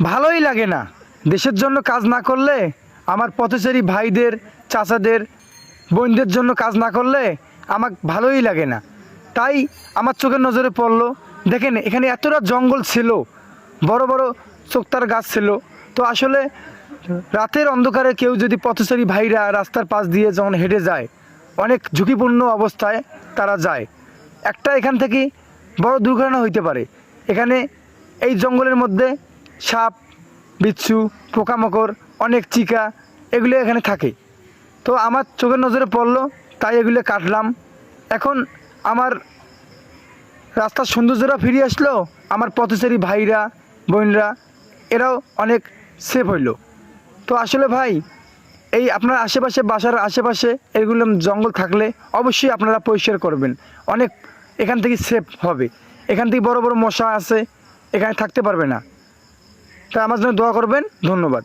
ভালোই লাগে না। দেশের জন্য কাজ না করলে, আমার পথচারী ভাইদের, চাচাদের, বোনদের জন্য কাজ না করলে আমার ভালোই লাগে না। তাই আমার চোখের নজরে পড়লো, দেখেন এখানে এতটা জঙ্গল ছিল, বড় বড় চোক্তার গাছ ছিল। তো আসলে রাতের অন্ধকারে কেউ যদি পথচারী ভাইরা রাস্তার পাশ দিয়ে যখন হেঁটে যায়, অনেক ঝুঁকিপূর্ণ অবস্থায় তারা যায়। একটা এখান থেকে বড় দুর্ঘটনা হইতে পারে। এখানে এই জঙ্গলের মধ্যে সাপ, বিচ্ছু, পোকামাকড়, অনেক চিকা এগুলো এখানে থাকে। তো আমার চোখের নজরে পড়লো, তাই এগুলো কাটলাম। এখন আমার রাস্তার সৌন্দর্যটা ফিরে আসলো, আমার পথচারী ভাইরা, বোনরা এরাও অনেক সেফ হইল। তো আসলে ভাই, এই আপনার আশেপাশে, বাসার আশেপাশে এগুলো জঙ্গল থাকলে অবশ্যই আপনারা পরিষ্কার করবেন। অনেক এখান থেকে সেফ হবে। এখান থেকে বড় বড় মশা আছে, এখানে থাকতে পারবে না। তাই আমার জন্য দোয়া করবেন। ধন্যবাদ।